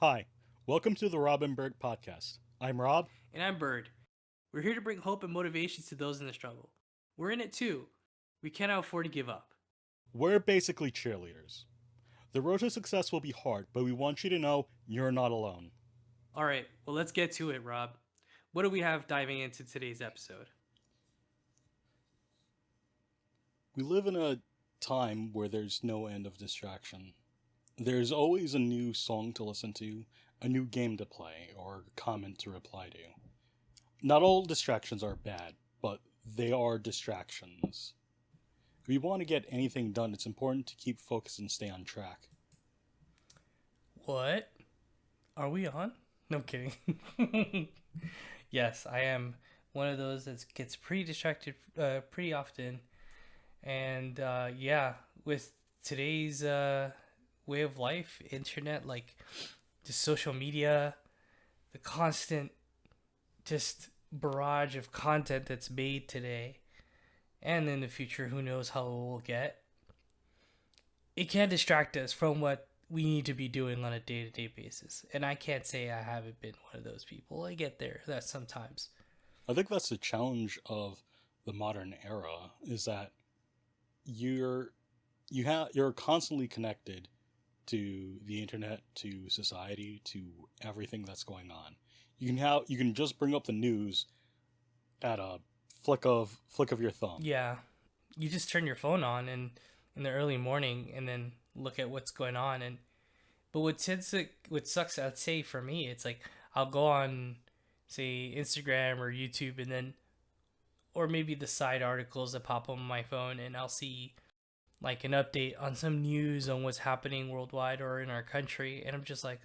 Hi, welcome to the Rob and Bird podcast. I'm Rob. And I'm Bird. We're here to bring hope and motivation to those in the struggle. We're in it too. We cannot afford to give up. We're basically cheerleaders. The road to success will be hard, but we want you to know you're not alone. All right, well, let's get to it, Rob. What do we have diving into today's episode? We live in a time where there's no end of distraction. There's always a new song to listen to, a new game to play, or comment to reply to. Not all distractions are bad, but they are distractions. If we want to get anything done, it's important to keep focused and stay on track. What? Are we on? No I'm kidding. Yes, I am one of those that gets pretty distracted pretty often. And yeah, with today's way of life, internet, like the social media, the constant just barrage of content that's made today and in the future, who knows how it will get. It can distract us from what we need to be doing on a day-to-day basis. And I can't say I haven't been one of those people. I get there that sometimes. I think that's the challenge of the modern era is that you're constantly connected to the internet, to society, to everything that's going on. You can just bring up the news at a flick of your thumb. Yeah, you just turn your phone on and in the early morning and then look at what's going on. And but what sucks, I'd say for me, it's like I'll go on, say, Instagram or YouTube, and then or maybe the side articles that pop up on my phone, and I'll see like an update on some news on what's happening worldwide or in our country, and I'm just like,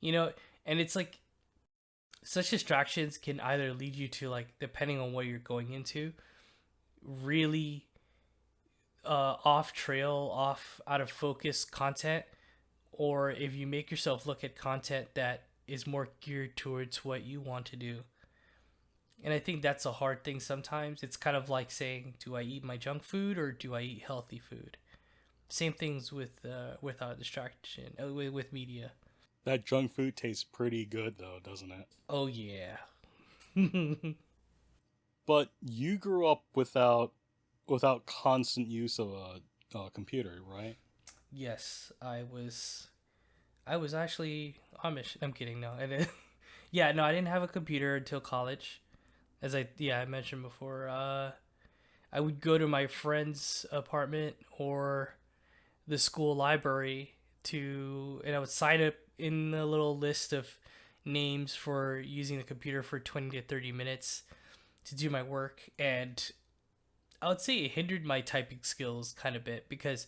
you know, and it's like such distractions can either lead you to, like, depending on what you're going into, really off trail, off out of focus content, or if you make yourself look at content that is more geared towards what you want to do. And I think that's a hard thing sometimes. It's kind of like saying, do I eat my junk food or do I eat healthy food? Same things with our distraction, with media. That junk food tastes pretty good though, doesn't it? Oh yeah. But you grew up without constant use of a computer, right? Yes, I was. I was actually Amish. I'm kidding. No, I didn't. Yeah, no, I didn't have a computer until college. As I mentioned before, I would go to my friend's apartment or the school library and I would sign up in a little list of names for using the computer for 20 to 30 minutes to do my work. And I would say it hindered my typing skills kind of bit because,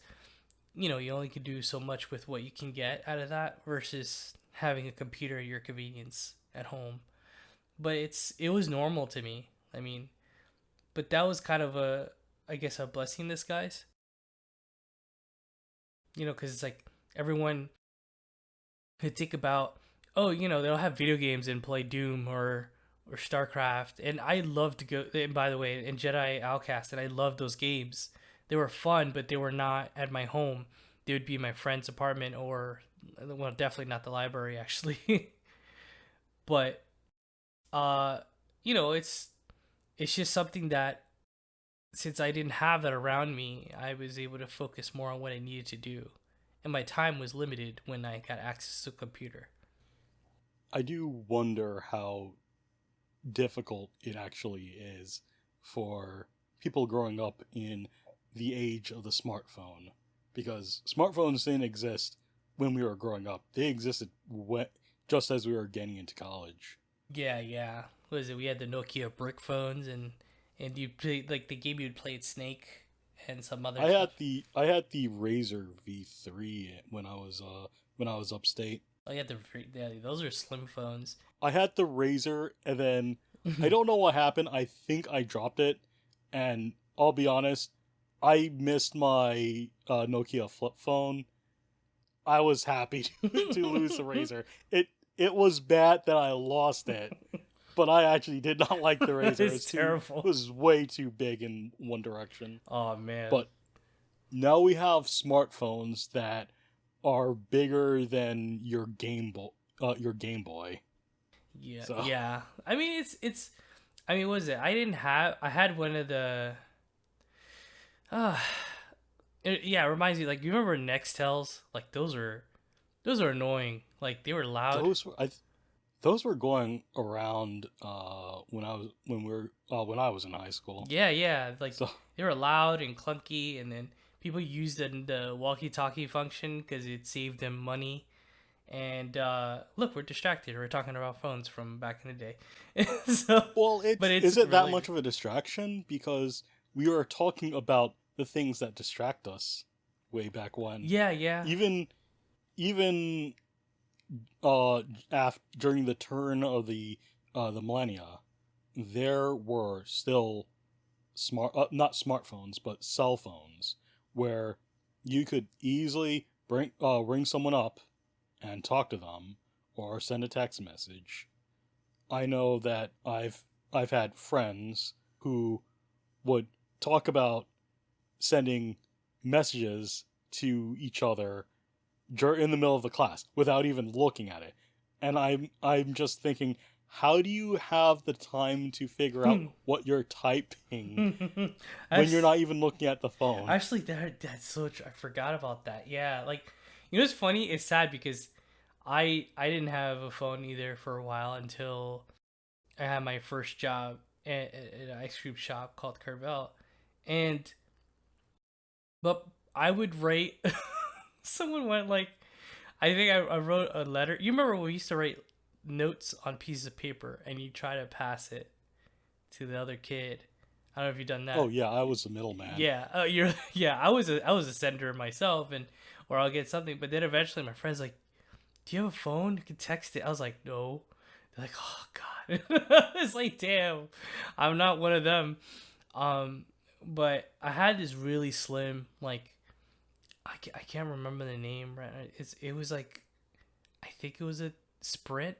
you only can do so much with what you can get out of that versus having a computer at your convenience at home. But it was normal to me. I mean, but that was kind of I guess, a blessing in disguise. Because it's like everyone could think about, oh, they'll have video games and play Doom or StarCraft, and I love to go. And by the way, in Jedi Outcast, and I love those games. They were fun, but they were not at my home. They would be in my friend's apartment or, well, definitely not the library actually. But uh, it's just something that, since I didn't have that around me, I was able to focus more on what I needed to do. And my time was limited when I got access to a computer. I do wonder how difficult it actually is for people growing up in the age of the smartphone, because smartphones didn't exist when we were growing up. They existed just as we were getting into college. Yeah, yeah. What is it? We had the Nokia brick phones, and you play like the game you'd play at Snake and some other I stuff. had the Razer V3 when I was upstate. Oh, yeah, those are slim phones. I had the Razer, and then I don't know what happened. I think I dropped it, and I'll be honest, I missed my Nokia flip phone. I was happy to lose the Razer. It was bad that I lost it, but I actually did not like the Razer. It's terrible. It was way too big in one direction. Oh man. But now we have smartphones that are bigger than your Game Boy. Yeah, So yeah. I mean, it's. I mean, what was it? I didn't have. I had one of the. Uh, yeah, it reminds me. Like, you remember Nextels? Like, those are annoying. Like, they were loud. those were those were going around when I was in high school. Yeah, yeah. Like, So they were loud and clunky, and then people used the walkie-talkie function because it saved them money. And look, we're distracted. We're talking about phones from back in the day. So, well, but it's it's is it that related. much of a distraction because we are talking about the things that distract us way back when. Yeah, yeah. Even even during the turn of the millennia, there were still not smartphones but cell phones where you could easily ring someone up and talk to them or send a text message. I know that I've had friends who would talk about sending messages to each other in the middle of the class without even looking at it. And I'm just thinking, how do you have the time to figure out what you're typing when you're That's not even looking at the phone? actually that's so I forgot about that. Yeah, like you know what's funny? It's sad because I didn't have a phone either for a while until I had my first job at an ice cream shop called Carvel, and but I would write. Someone went like, I think I wrote a letter. You remember when we used to write notes on pieces of paper and you try to pass it to the other kid? I don't know if you've done Oh that. yeah, I was the middleman. Yeah, you're yeah. I was a sender myself, and or I'll get something. But then eventually, my friend's like, "Do you have a phone? You can text it." I was like, "No." They're like, "Oh God." It's like, damn, I'm not one of them. Um, but I had this really slim, like I can't remember the name right. It was like I think it was a Sprint.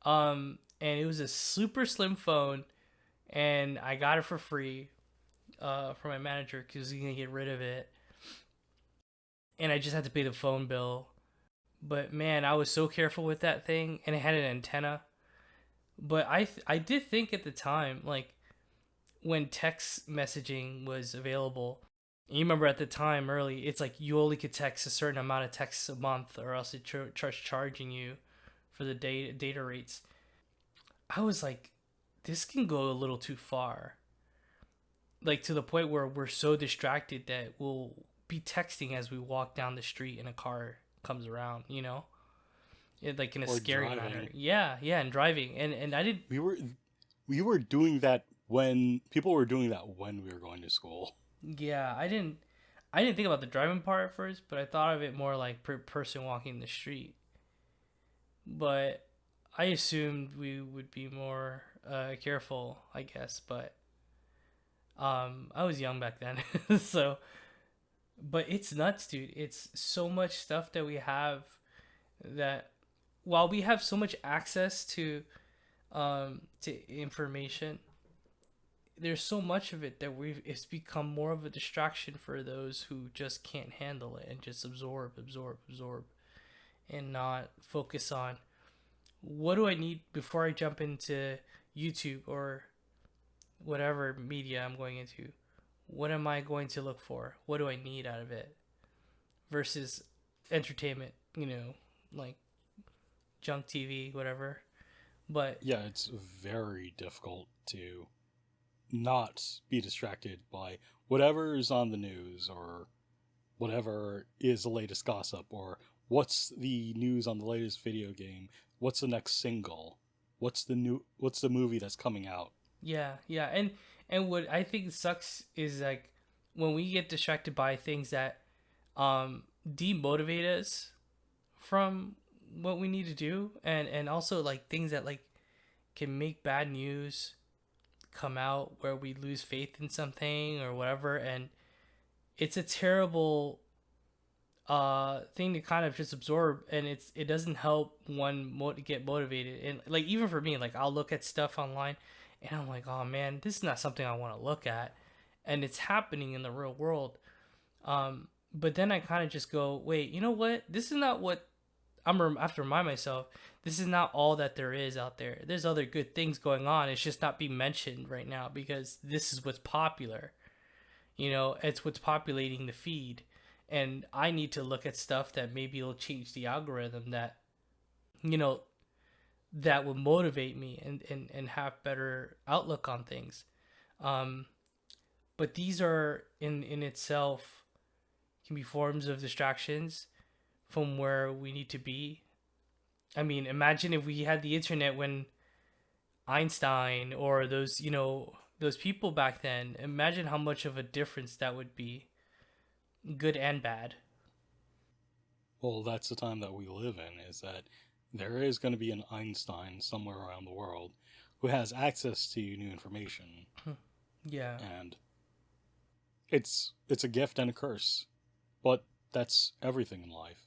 And it was a super slim phone, and I got it for free from my manager because he's gonna get rid of it, and I just had to pay the phone bill. But man, I was so careful with that thing, and it had an antenna. But I did think at the time, like when text messaging was available, and you remember at the time early, it's like you only could text a certain amount of texts a month, or else it starts charging you for the data rates. I was like, this can go a little too far, like to the point where we're so distracted that we'll be texting as we walk down the street and a car comes around, like in a Or scary manner. driving. Yeah, yeah, and driving, and I did. We were we were doing that when people were doing that when we were going to school. Yeah, I didn't think about the driving part at first, but I thought of it more like person walking the street. But I assumed we would be more careful, I guess. But I was young back then, so. But it's nuts, dude. It's so much stuff that we have that while we have so much access to information, there's so much of it that it's become more of a distraction for those who just can't handle it and just absorb and not focus on what do I need before I jump into YouTube or whatever media I'm going into. What am I going to look for? What do I need out of it? Versus entertainment, like junk TV, whatever. But Yeah, it's very difficult to not be distracted by whatever is on the news or whatever is the latest gossip or what's the news on the latest video game, what's the next single, what's the movie that's coming out. yeah, yeah, and what I think sucks is like when we get distracted by things that demotivate us from what we need to do, and also like things that like can make bad news come out where we lose faith in something or whatever, and it's a terrible thing to kind of just absorb, and it doesn't help one get motivated. And like even for me, like I'll look at stuff online and I'm like, oh man, this is not something I want to look at, and it's happening in the real world. But then I kind of just go, wait, you know what? This is not what I have to remind myself. This is not all that there is out there. There's other good things going on. It's just not being mentioned right now because this is what's popular. It's what's populating the feed. And I need to look at stuff that maybe will change the algorithm you know, that will motivate me and have better outlook on things. Um, but these are in itself can be forms of distractions from where we need to be. I mean, imagine if we had the internet when Einstein or those people back then. Imagine how much of a difference that would be, good and bad. Well, that's the time that we live in, is that there is going to be an Einstein somewhere around the world who has access to new information, Yeah. and it's a gift and a curse. But that's everything in life.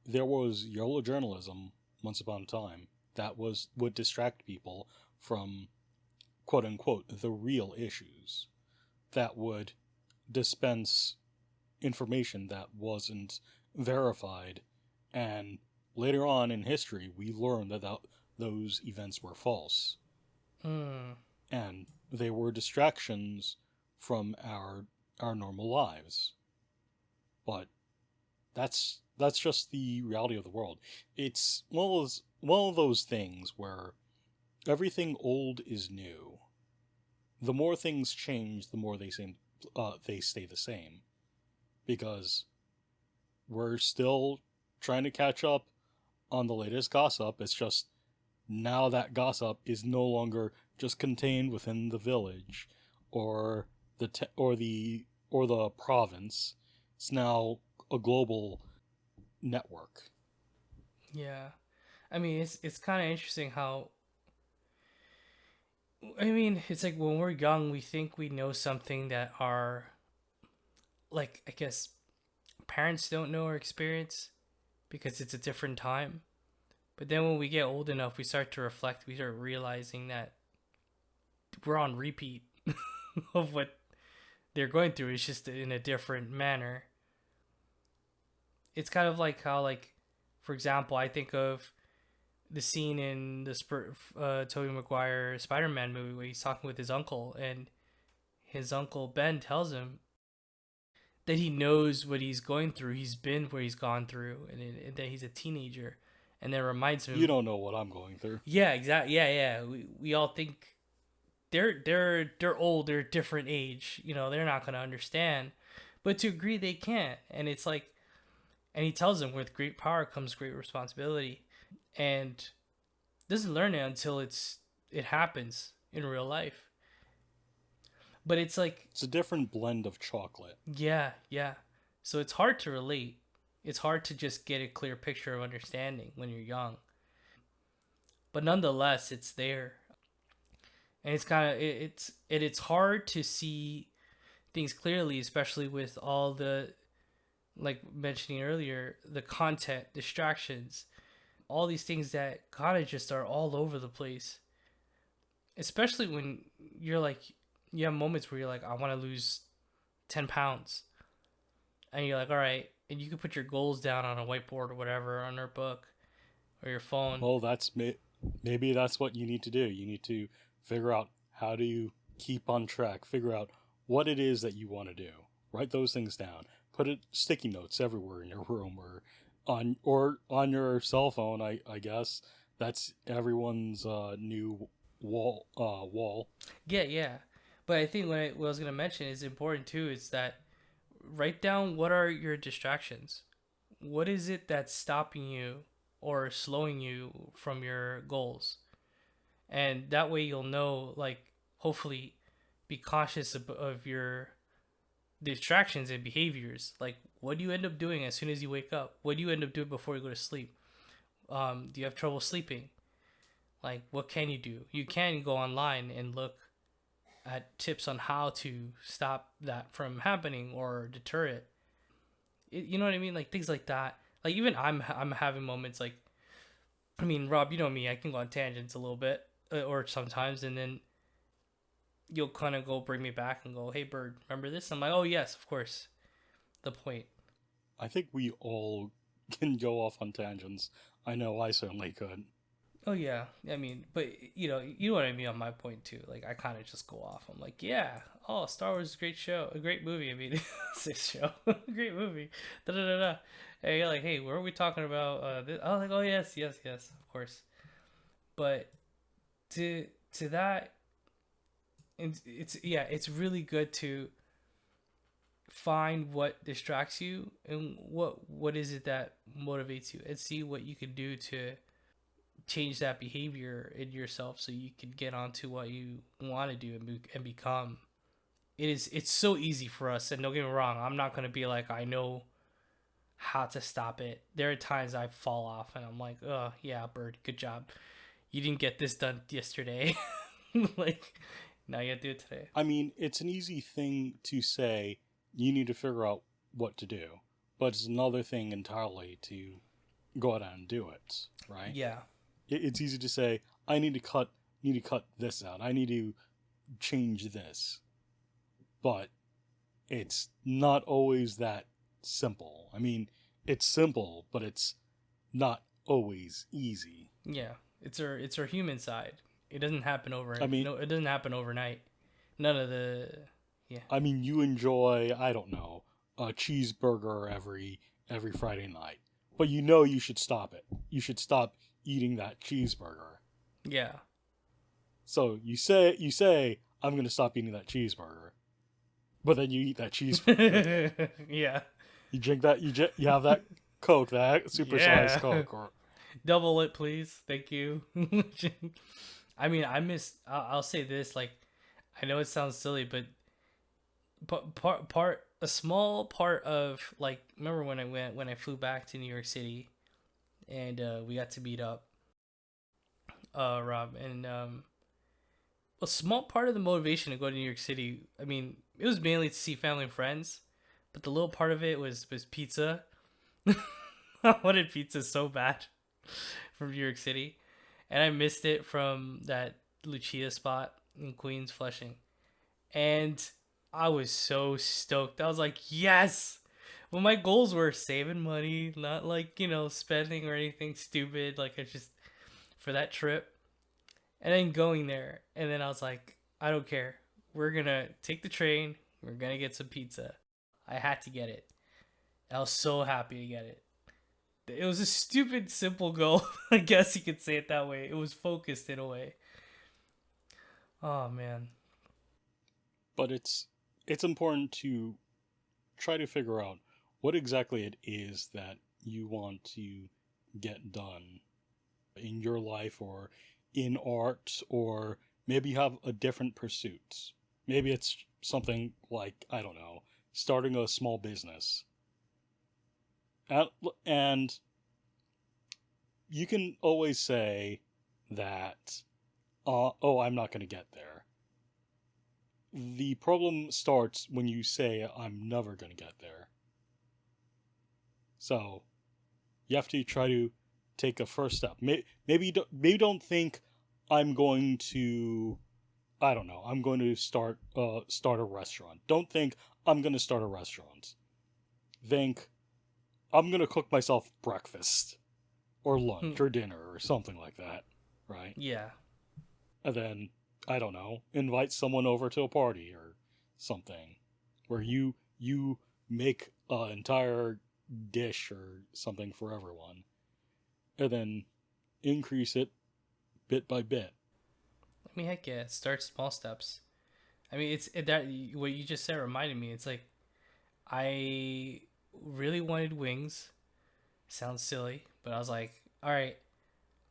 There was YOLO journalism once upon a time that would distract people from quote unquote the real issues, that would dispense information that wasn't verified, and later on in history we learned that those events were false, Hmm. and they were distractions from our normal lives. But that's just the reality of the world. It's one of those things where everything old is new. The more things change, the more they stay the same, because we're still trying to catch up on the latest gossip. It's just now that gossip is no longer just contained within the village or the province. It's now a global network. Yeah. I mean, it's kind of interesting how. I mean, it's like when we're young, we think we know something that our, like, I guess, parents don't know or experience because it's a different time. But then when we get old enough, we start to reflect. We start realizing that we're on repeat of what they're going through. It's just in a different manner. It's kind of like how, like, for example, I think of the scene in the Tobey Maguire Spider-Man movie where he's talking with his uncle, and his uncle Ben tells him that he knows what he's going through. He's been where he's gone through, and that he's a teenager, and then reminds You him, don't know what I'm going through. yeah, exactly, yeah, yeah. We all think they're old, they're different age. They're not gonna understand, but to agree they can't, and it's like, and he tells him, with great power comes great responsibility, and doesn't learn it until it happens in real life. But it's like, It's a different blend of chocolate. yeah, yeah. So it's hard to relate. It's hard to just get a clear picture of understanding when you're young. But nonetheless, it's there. And it's kind of it's hard to see things clearly, especially with all the, like mentioning earlier, the content, distractions, all these things that kind of just are all over the place. Especially when you're like, you have moments where you're like, I want to lose 10 pounds. And you're like, all right. And you can put your goals down on a whiteboard or whatever, on your book or your phone. Well, maybe that's what you need to do. You need to figure out how do you keep on track, figure out what it is that you want to do. Write those things down. Put sticky notes everywhere in your room, or on your cell phone. I guess that's everyone's new wall. Yeah, yeah. But I think what I was going to mention is important too, is that write down what are your distractions. What is it that's stopping you or slowing you from your goals? And that way you'll know, like, hopefully be cautious of your distractions and behaviors. Like, what do you end up doing as soon as you wake up? What do you end up doing before you go to sleep? Do you have trouble sleeping? Like, what can you do? You can go online and look at tips on how to stop that from happening or deter it. You know what I mean? Like, things like that. Like, even I'm having moments like, I mean, Rob, you know me, I can go on tangents a little bit, or sometimes, and then you'll kind of go bring me back and go, hey, Bird, remember this? I'm like, oh, yes, of course. The point. I think we all can go off on tangents. I know I certainly could. Oh yeah, I mean, but you know what I mean on my point too. Like I kind of just go off. I'm like, yeah, oh, Star Wars is a great show, a great movie. I mean, it's a show, great movie. Da da da da. And you're like, hey, what are we talking about? This? I was like, oh yes, yes, yes, of course. But to that, and it's yeah, it's really good to find what distracts you and what is it that motivates you, and see what you can do to change that behavior in yourself so you can get onto what you want to do and become. It's so easy for us, and don't get me wrong, I'm not going to be like I know how to stop it. There are times I fall off and I'm like, oh yeah, Bird, good job, you didn't get this done yesterday. Like now you have to do it today. I mean, it's an easy thing to say, you need to figure out what to do, but it's another thing entirely to go out and do it, right? Yeah, It's easy to say, I need to cut this out. I need to change this. But it's not always that simple. I mean, it's simple, but it's not always easy. yeah, it's our human side. It doesn't happen over, I mean, no, it doesn't happen overnight. None of the, yeah. I mean, you enjoy, I don't know, a cheeseburger every Friday night, but you know you should stop it. You should stop eating that cheeseburger. Yeah. So you say I'm going to stop eating that cheeseburger. But then you eat that cheeseburger. Yeah. You drink that you have that Coke, that supersized Coke, or Double it, please. Thank you. I mean, I'll say this. Like, I know it sounds silly, but a small part of, like, remember when I flew back to New York City, and we got to meet up, Rob, and a small part of the motivation to go to New York City. I mean, it was mainly to see family and friends, but the little part of it was pizza. I wanted pizza so bad from New York City, and I missed it from that Lucia spot in Queens, Flushing, and I was so stoked. I was like, yes. Well, my goals were saving money, not like spending or anything stupid. Like I just for that trip, and then going there, and then I was like, I don't care. We're gonna take the train. We're gonna get some pizza. I had to get it. I was so happy to get it. It was a stupid, simple goal. I guess you could say it that way. It was focused in a way. Oh man. but it's important to try to figure out what exactly it is that you want to get done in your life or in art, or maybe you have a different pursuit. Maybe it's something like, I don't know, starting a small business. And you can always say that, oh, I'm not going to get there. The problem starts when you say, I'm never going to get there. So you have to try to take a first step. Maybe don't think, I'm going to, I don't know, I'm going to start a restaurant. Don't think, I'm going to start a restaurant. Think, I'm going to cook myself breakfast or lunch or dinner or something like that, right? Yeah. And then, I don't know, invite someone over to a party or something where you make an entire dish or something for everyone, and then increase it bit by bit. I mean, heck yeah, start small steps. I mean, that what you just said reminded me. It's like I really wanted wings. Sounds silly, but I was like, all right.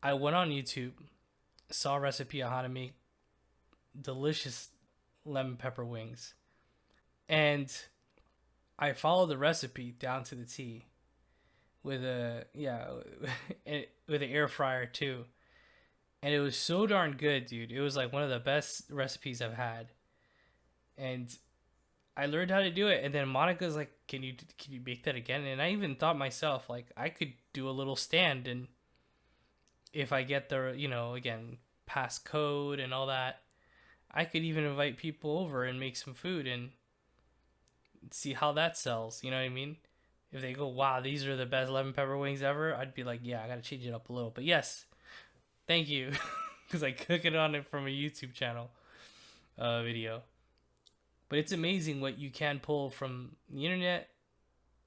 I went on YouTube, saw a recipe on how to make delicious lemon pepper wings, and I followed the recipe down to the T with with an air fryer too. And it was so darn good, dude. It was like one of the best recipes I've had. And I learned how to do it. And then Monica's like, "Can you make that again?" And I even thought myself, like, I could do a little stand, and if I get the, again, pass code and all that, I could even invite people over and make some food and see how that sells. You know what I mean? if they go, wow, these are the best lemon pepper wings ever, I'd be like, yeah, I gotta change it up a little. But yes, thank you, because I cook it on it from a YouTube channel video. But it's amazing what you can pull from the internet.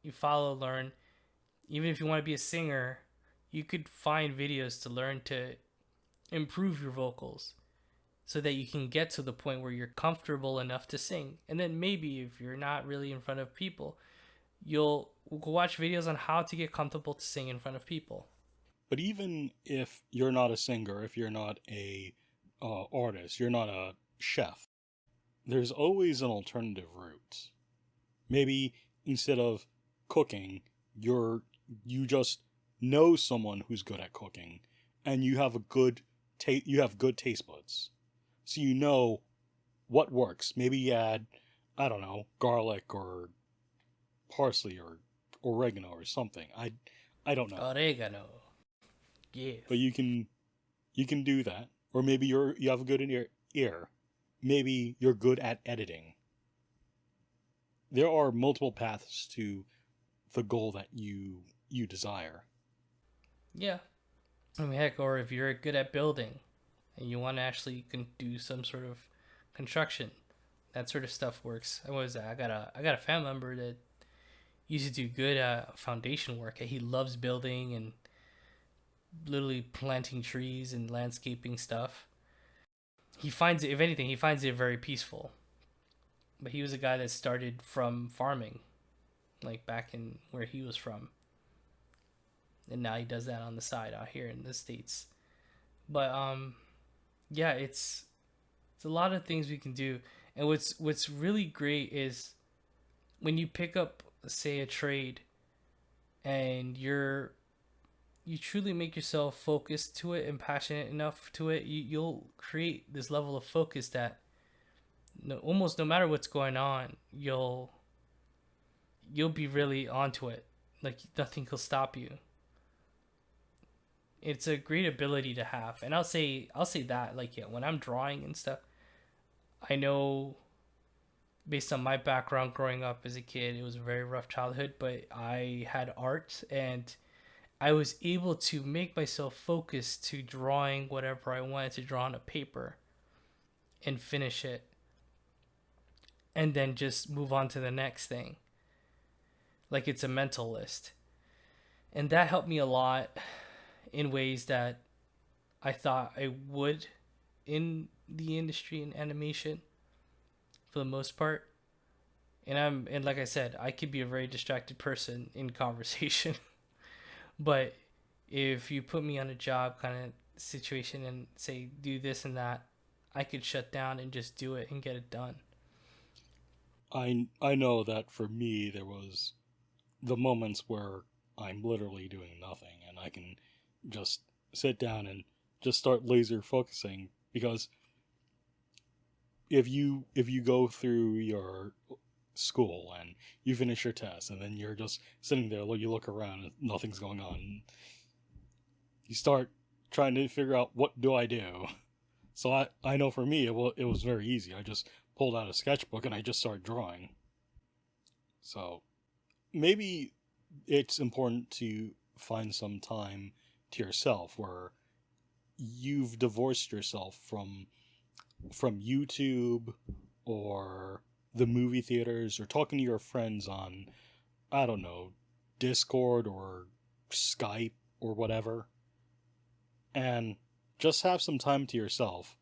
You follow, learn. Even if you want to be a singer, you could find videos to learn to improve your vocals so that you can get to the point where you're comfortable enough to sing. And then maybe if you're not really in front of people, you'll watch videos on how to get comfortable to sing in front of people. But even if you're not a singer, if you're not a artist, you're not a chef, there's always an alternative route. Maybe instead of cooking, you just know someone who's good at cooking, and you have good taste buds, so you know what works. Maybe you add, I don't know, garlic or parsley or oregano or something. I don't know. Oregano, yeah. But you can do that, or maybe you have a good ear. Maybe you're good at editing. There are multiple paths to the goal that you desire. Yeah. I mean, heck, or if you're good at building and you want to actually do some sort of construction, that sort of stuff works. I got a family member that used to do good foundation work. He loves building and literally planting trees and landscaping stuff. He finds it, if anything, he finds it very peaceful. But he was a guy that started from farming, like back in where he was from. And now he does that on the side out here in the States. But yeah, it's a lot of things we can do. And what's really great is when you pick up, say, a trade and you truly make yourself focused to it and passionate enough to it, you'll create this level of focus that almost no matter what's going on, you'll be really onto it. Like nothing will stop you. It's a great ability to have. And I'll say that, like, yeah, when I'm drawing and stuff, I know based on my background growing up as a kid, it was a very rough childhood, but I had art and I was able to make myself focus to drawing whatever I wanted to draw on a paper and finish it. And then just move on to the next thing. Like it's a mental list. And that helped me a lot in ways that I thought I would in the industry in animation for the most part. And like I said, I could be a very distracted person in conversation. But if you put me on a job kind of situation and say do this and that, I could shut down and just do it and get it done. I know that for me there was the moments where I'm literally doing nothing and I can just sit down and just start laser focusing, because if you go through your school and you finish your test and then you're just sitting there, you look around and nothing's going on, you start trying to figure out, what do I do? So I know for me it was very easy. I just pulled out a sketchbook and I just started drawing. So maybe it's important to find some time to yourself where you've divorced yourself from YouTube or the movie theaters or talking to your friends on, I don't know, Discord or Skype or whatever, and just have some time to yourself.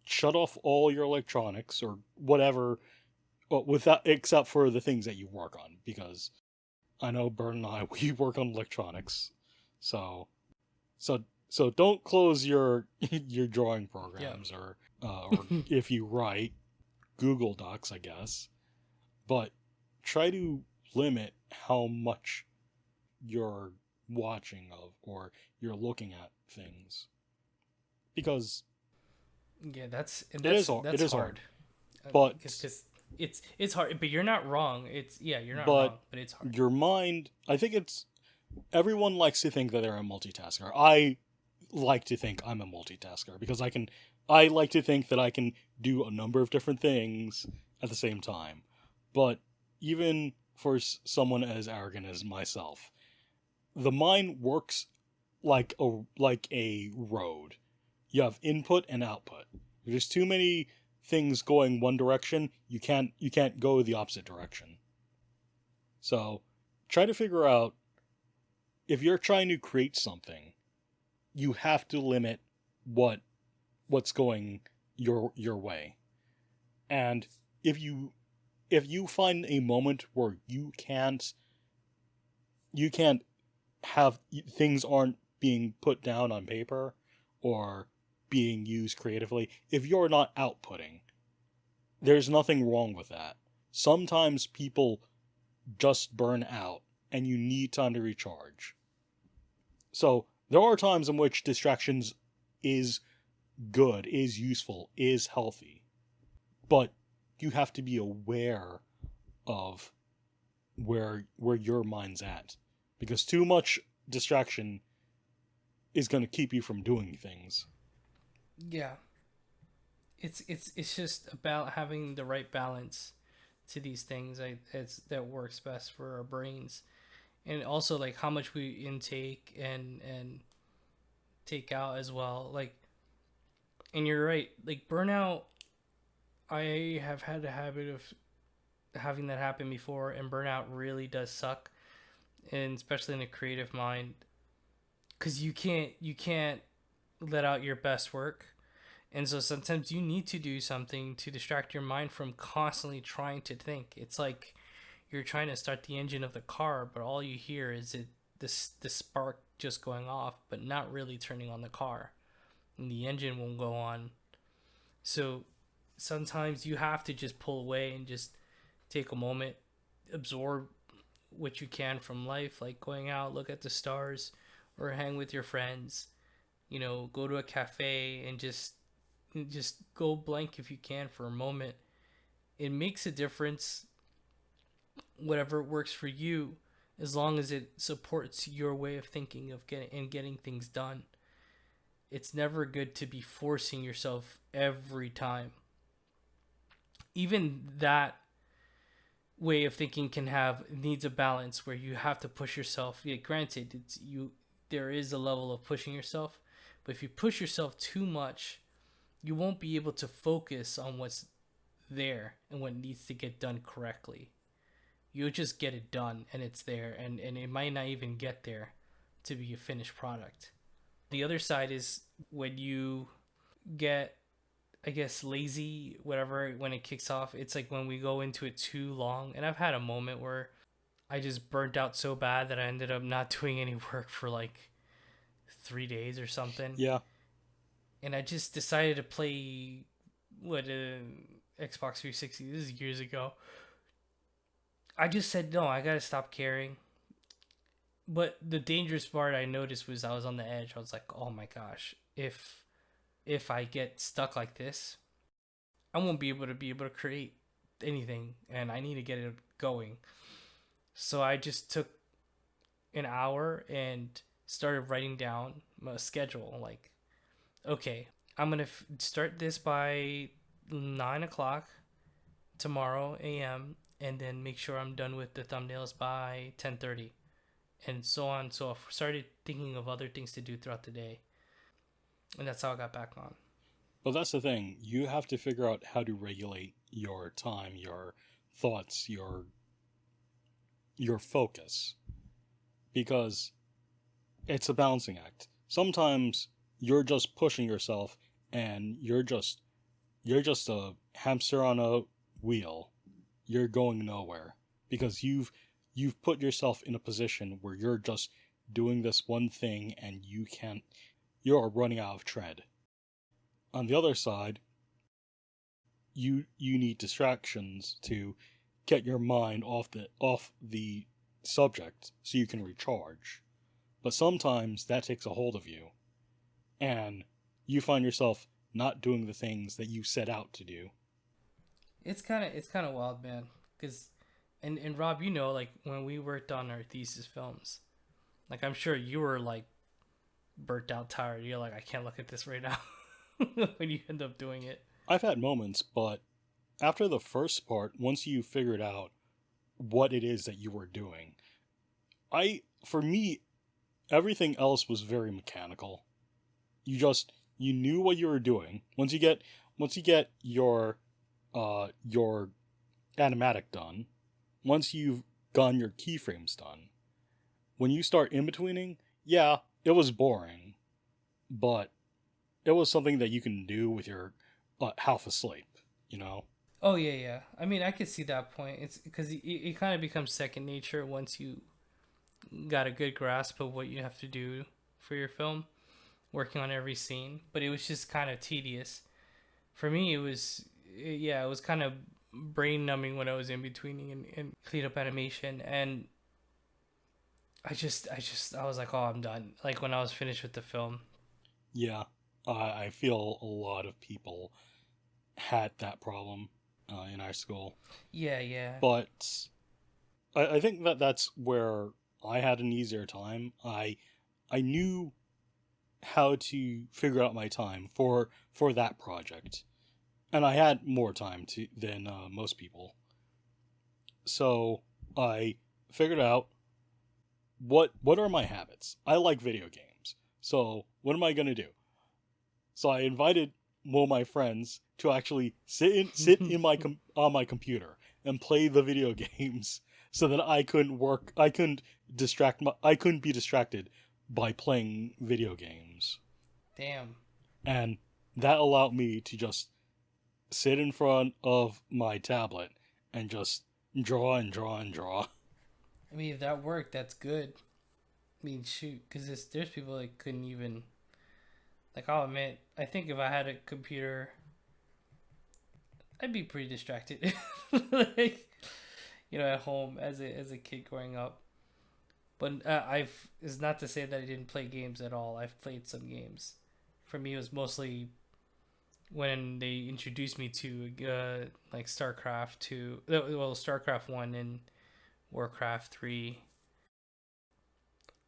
Shut off all your electronics or whatever, except for the things that you work on, because I know Bert and I, we work on electronics, so don't close your your drawing programs. Yeah. Or if you write, Google Docs, I guess, but try to limit how much you're watching of or you're looking at things, because yeah, that's it is hard. But because it's hard, but you're not wrong. You're not wrong, but it's hard. Your mind, I think everyone likes to think that they're a multitasker. I like to think I'm a multitasker because I like to think that I can do a number of different things at the same time. But even for someone as arrogant as myself. The mind works like a road. You have input and output. If there's too many things going one direction, you can't go the opposite direction. So try to figure out, if you're trying to create something, you have to limit what's going your way. And if you find a moment where you can't have things aren't being put down on paper or being used creatively, if you're not outputting, there's nothing wrong with that. Sometimes people just burn out and you need time to recharge. So there are times in which distractions is good, is useful, is healthy. But you have to be aware of where your mind's at. Because too much distraction is going to keep you from doing things. Yeah. It's just about having the right balance to these things. It's that works best for our brains, and also like how much we intake and take out as well. Like, and you're right. Like burnout, I have had a habit of having that happen before, and burnout really does suck, and especially in a creative mind, because you can't let out your best work. And so sometimes you need to do something to distract your mind from constantly trying to think. It's like you're trying to start the engine of the car, but all you hear is this spark just going off, but not really turning on the car, and the engine won't go on. So sometimes you have to just pull away and just take a moment, absorb what you can from life, like going out, look at the stars, or hang with your friends. Go to a cafe and just go blank if you can for a moment. It makes a difference, whatever works for you, as long as it supports your way of thinking of getting things done. It's never good to be forcing yourself every time. Even that way of thinking needs a balance where you have to push yourself. Yeah, granted, there is a level of pushing yourself, but if you push yourself too much, you won't be able to focus on what's there and what needs to get done correctly. You'll just get it done and it's there, and it might not even get there to be a finished product. The other side is when you get, I guess, lazy, whatever, when it kicks off. It's like when we go into it too long. And I've had a moment where I just burnt out so bad that I ended up not doing any work for like 3 days or something. Yeah. And I just decided to play Xbox 360. This is years ago. I just said no. I gotta stop caring. But the dangerous part I noticed was I was on the edge. I was like, oh my gosh, if I get stuck like this, I won't be able to create anything, and I need to get it going. So I just took an hour and started writing down a schedule. Like, okay, I'm gonna start this by 9 o'clock tomorrow a.m. and then make sure I'm done with the thumbnails by 10:30, and so on. So I started thinking of other things to do throughout the day, and that's how I got back on. But that's the thing. You have to figure out how to regulate your time, your thoughts, your focus, because it's a balancing act. Sometimes you're just pushing yourself and you're just a hamster on a wheel. You're going nowhere because you've put yourself in a position where you're just doing this one thing and you're running out of tread. On the other side, you need distractions to get your mind off the subject so you can recharge. But sometimes that takes a hold of you and you find yourself not doing the things that you set out to do. It's kind of wild, man. Cause, and Rob, like when we worked on our thesis films, like I'm sure you were like burnt out, tired. You're like, I can't look at this right now. When you end up doing it. I've had moments, but after the first part, once you figure it out, what it is that you were doing. For me, everything else was very mechanical. You knew what you were doing. Once you get your animatic done, once you've gotten your keyframes done, when you start in betweening, yeah, it was boring, but it was something that you can do with your half asleep, you know? Oh yeah, yeah. I mean, I could see that point. It's because it kind of becomes second nature once you got a good grasp of what you have to do for your film, working on every scene. But it was just kind of tedious for me. Yeah, it was kind of brain numbing when I was in between and clean up animation, and I was like, oh, I'm done. Like when I was finished with the film. Yeah, I feel a lot of people had that problem in our school. Yeah, yeah, But I think that that's where I had an easier time. I knew how to figure out my time for that project, and I had more time to than most people. So I figured out what are my habits. I like video games. So what am I gonna do? So I invited one of my friends to actually sit in on my computer and play the video games so that I couldn't be distracted by playing video games. damn. And that allowed me to just sit in front of my tablet and just draw and draw and draw. I mean, if that worked, that's good. I mean, shoot, because there's people that couldn't even. Like, I'll admit, I think if I had a computer, I'd be pretty distracted. Like, at home as a kid growing up. But it's not to say that I didn't play games at all. I've played some games. For me, it was mostly when they introduced me to like StarCraft 2, well, StarCraft 1 and Warcraft 3.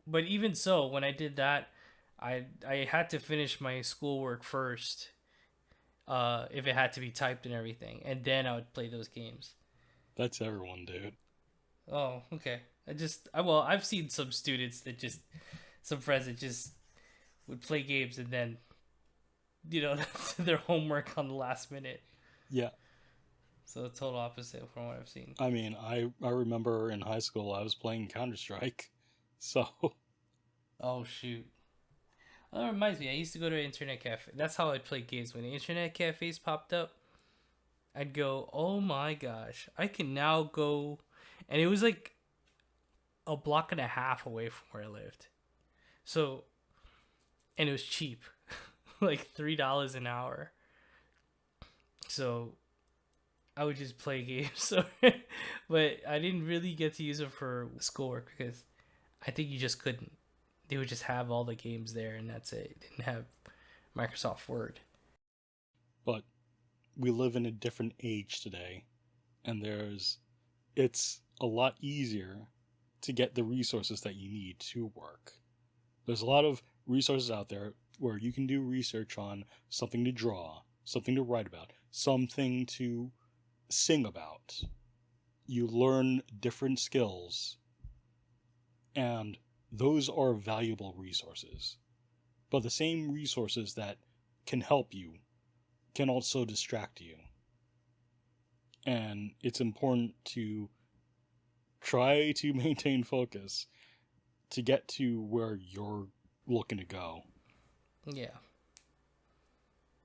But even so, when I did that, I had to finish my schoolwork first, if it had to be typed and everything, and then I would play those games. That's everyone, dude. Oh, okay. Well, I've seen some students that just some friends that just would play games and then that's their homework on the last minute. Yeah. So the total opposite from what I've seen. I mean, I remember in high school I was playing Counter-Strike. So, Oh shoot. Oh, that reminds me, I used to go to an internet cafe. That's how I'd play games. When the internet cafes popped up, I'd go, oh my gosh, I can now go. And it was like a block and a half away from where I lived. So, and it was cheap, like $3 an hour. So, I would just play games. But I didn't really get to use it for schoolwork because I think you just couldn't. They would just have all the games there and that's it. They didn't have Microsoft Word. but we live in a different age today, and it's a lot easier to get the resources that you need to work. There's a lot of resources out there where you can do research on something to draw, something to write about, something to sing about. You learn different skills, and those are valuable resources. But the same resources that can help you can also distract you. And it's important to try to maintain focus to get to where you're looking to go. Yeah.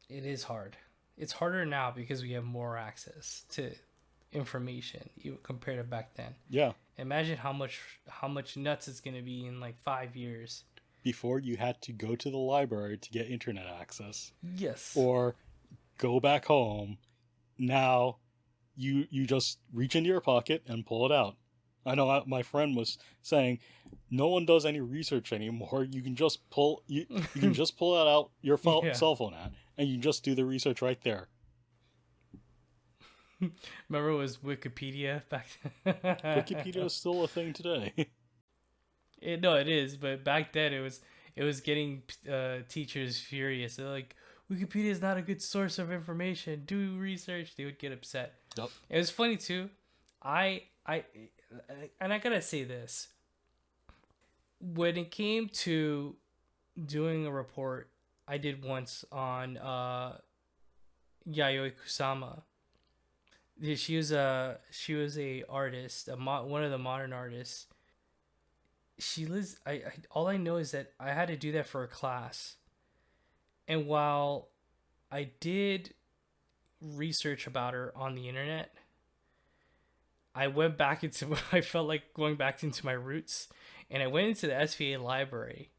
It is hard. It's harder now because we have more access to information compared to back then. Yeah. Imagine how much nuts it's going to be in like 5 years. Before you had to go to the library to get internet access Yes. or go back home. Now you just reach into your pocket and pull it out. I know my friend was saying no one does any research anymore. You can just pull you can just pull it out your Yeah. cell phone at, and you just do the research right there. Remember it was Wikipedia back then? Wikipedia is still a thing today. No, it is, but back then it was getting teachers furious. They're like, Wikipedia is not a good source of information. Do research. They would get upset. Yep. It was funny too. I I and I gotta say this. When it came to doing a report, I did once on Yayoi Kusama. Yeah, she was a artist, one of the modern artists. She lives. I all I know is that I had to do that for a class, and while I did research about her on the internet, I went back into I felt like going back into my roots, and I went into the SVA library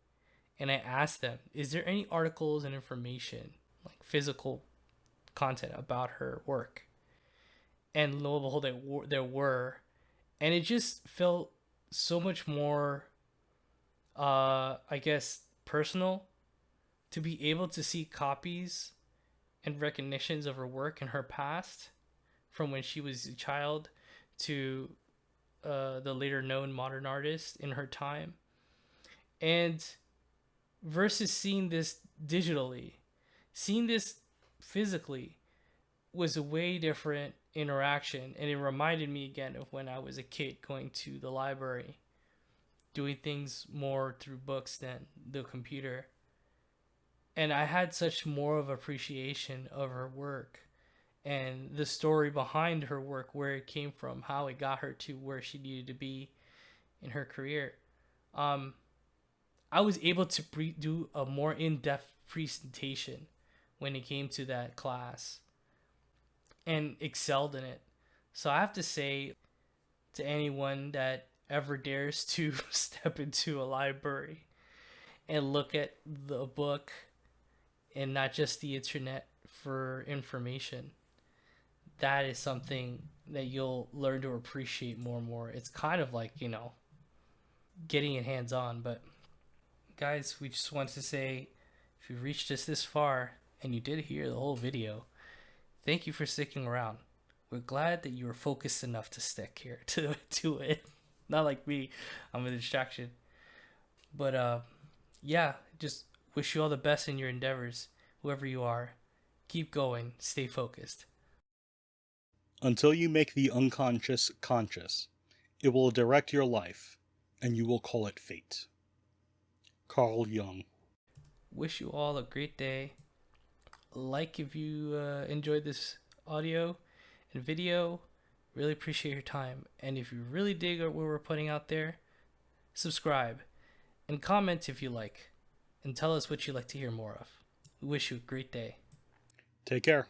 and I asked them, "Is there any articles and information, like physical content about her work?" And lo and behold, there were, and it just felt so much more, I guess, personal to be able to see copies and recognitions of her work in her past, from when she was a child to the later known modern artist in her time, and versus seeing this digitally, seeing this physically was a way different interaction, and it reminded me again of when I was a kid going to the library, doing things more through books than the computer. And I had such more of appreciation of her work and the story behind her work, where it came from, how it got her to where she needed to be in her career. Um, I was able to do a more in-depth presentation when it came to that class and excelled in it. So I have to say to anyone that ever dares to step into a library and look at the book and not just the internet for information, that is something that you'll learn to appreciate more and more. It's kind of like, getting it hands on. But guys, we just want to say, if you reached us this far and you did hear the whole video, thank you for sticking around. We're glad that you were focused enough to stick here to it. Not like me, I'm a distraction. But yeah, just wish you all the best in your endeavors, whoever you are. Keep going, stay focused. Until you make the unconscious conscious, it will direct your life, and you will call it fate. Carl Jung. Wish you all a great day. Like if you enjoyed this audio and video. Really appreciate your time. And if you really dig what we're putting out there, subscribe and comment if you like. And tell us what you'd like to hear more of. We wish you a great day. Take care.